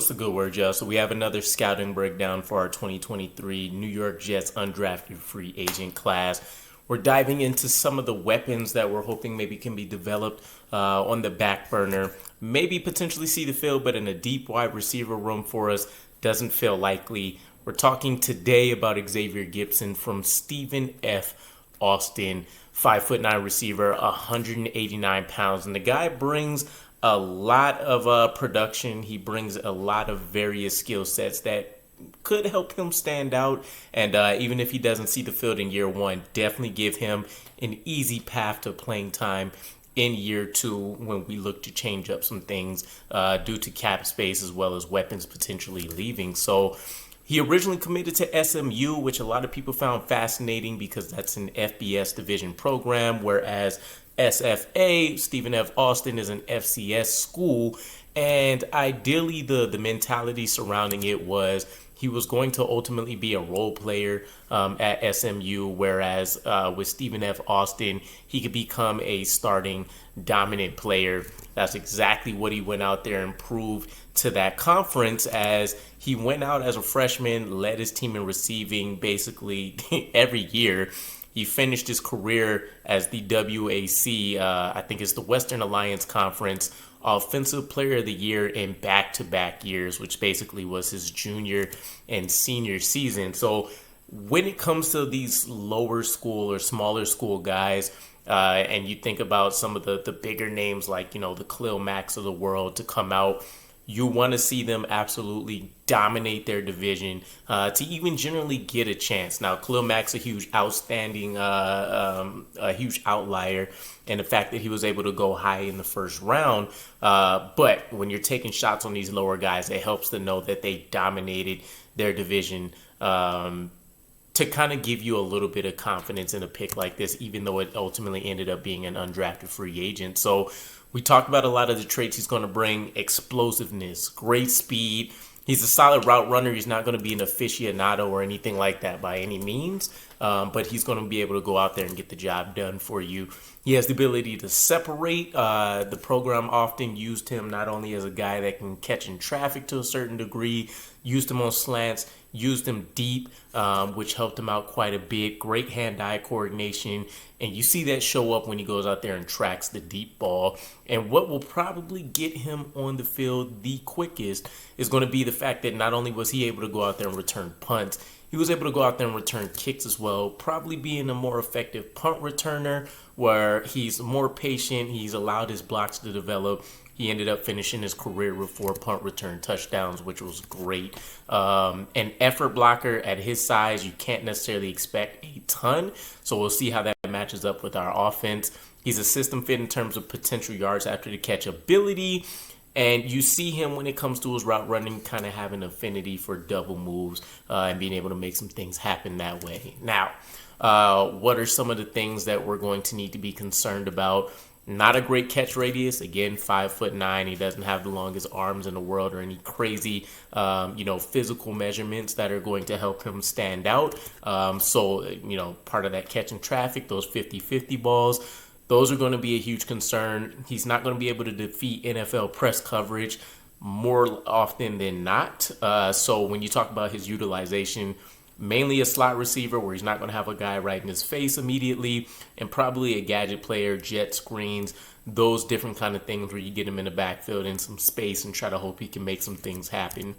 What's the good word, Joe? So we have another scouting breakdown for our 2023 New York Jets Undrafted Free Agent class. We're diving into some of the weapons that we're hoping maybe can be developed on the back burner. Maybe potentially see the field, but in a deep wide receiver room for us doesn't feel likely. We're talking today about Xavier Gipson from Stephen F. Austin, 5'9" receiver, 189 pounds. And the guy brings a lot of production. He brings a lot of various skill sets that could help him stand out. And even if he doesn't see the field in year one, definitely give him an easy path to playing time in year two when we look to change up some things due to cap space as well as weapons potentially leaving. So he originally committed to SMU, which a lot of people found fascinating because that's an FBS division program, whereas SFA, Stephen F. Austin, is an FCS school. And ideally, the mentality surrounding it was he was going to ultimately be a role player at SMU, whereas with Stephen F. Austin, he could become a starting dominant player. That's exactly what he went out there and proved to that conference, as he went out as a freshman, led his team in receiving basically every year. He finished his career as the WAC, I think it's the Western Alliance Conference, Offensive Player of the Year in back-to-back years, which basically was his junior and senior season. So when it comes to these lower school or smaller school guys, and you think about some of the bigger names like, the Khalil Macks of the world to come out, you want to see them absolutely dominate their division to even generally get a chance. Now, Khalil Mack's a huge outstanding, a huge outlier, and the fact that he was able to go high in the first round. But when you're taking shots on these lower guys, it helps to know that they dominated their division to kind of give you a little bit of confidence in a pick like this, even though it ultimately ended up being an undrafted free agent. So we talked about a lot of the traits he's going to bring: explosiveness, great speed. He's a solid route runner. He's not going to be an aficionado or anything like that by any means, but he's going to be able to go out there and get the job done for you. He has the ability to separate. The program often used him not only as a guy that can catch in traffic to a certain degree, used him on slants, used him deep, which helped him out quite a bit. Great hand-eye coordination, and you see that show up when he goes out there and tracks the deep ball. And what will probably get him on the field the quickest is going to be the fact that not only was he able to go out there and return punts, he was able to go out there and return kicks as well, probably being a more effective punt returner where he's more patient. He's allowed his blocks to develop. He ended up finishing his career with 4 punt return touchdowns, which was great. An effort blocker at his size, you can't necessarily expect a ton. So we'll see how that matches up with our offense. He's a system fit in terms of potential yards after the catch ability. And you see him when it comes to his route running kind of having an affinity for double moves and being able to make some things happen that way. Now, what are some of the things that we're going to need to be concerned about? Not a great catch radius. Again, 5'9". He doesn't have the longest arms in the world or any crazy, physical measurements that are going to help him stand out. So, part of that catching traffic, those 50-50 balls, those are going to be a huge concern. He's not going to be able to defeat NFL press coverage more often than not. So when you talk about his utilization, mainly a slot receiver where he's not going to have a guy right in his face immediately, and probably a gadget player, jet screens, those different kind of things where you get him in the backfield in some space and try to hope he can make some things happen.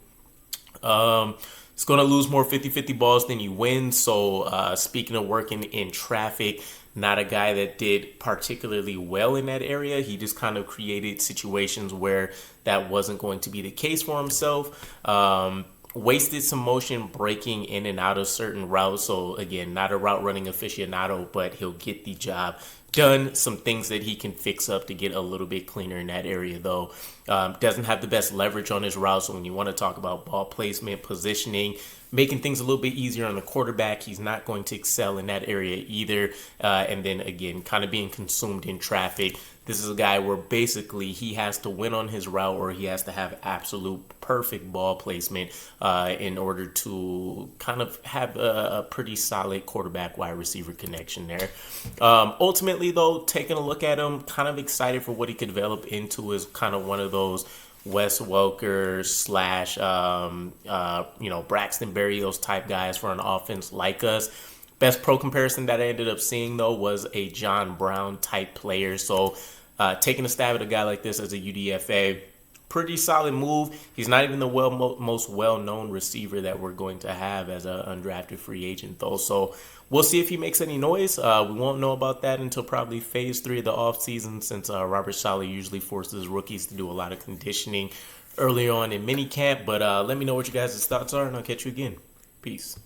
He's going to lose more 50-50 balls than he wins. So speaking of working in traffic, not a guy that did particularly well in that area. He just kind of created situations where that wasn't going to be the case for himself. Wasted some motion breaking in and out of certain routes. So again, not a route running aficionado, but he'll get the job done. Some things that he can fix up to get a little bit cleaner in that area though. Doesn't have the best leverage on his route. So when you want to talk about ball placement, positioning, making things a little bit easier on the quarterback, he's not going to excel in that area either. And then again, kind of being consumed in traffic. This is a guy where basically he has to win on his route or he has to have absolute perfect ball placement in order to kind of have a pretty solid quarterback wide receiver connection there. Ultimately though, taking a look at him, kind of excited for what he could develop into as kind of one of those Wes Welker / Braxton Berrios type guys for an offense like us. Best pro comparison that I ended up seeing, though, was a John Brown type player. So taking a stab at a guy like this as a UDFA, pretty solid move. He's not even the most well-known receiver that we're going to have as an undrafted free agent, though. So we'll see if he makes any noise. We won't know about that until probably phase 3 of the offseason, since Robert Saleh usually forces rookies to do a lot of conditioning early on in minicamp. But let me know what you guys' thoughts are, and I'll catch you again. Peace.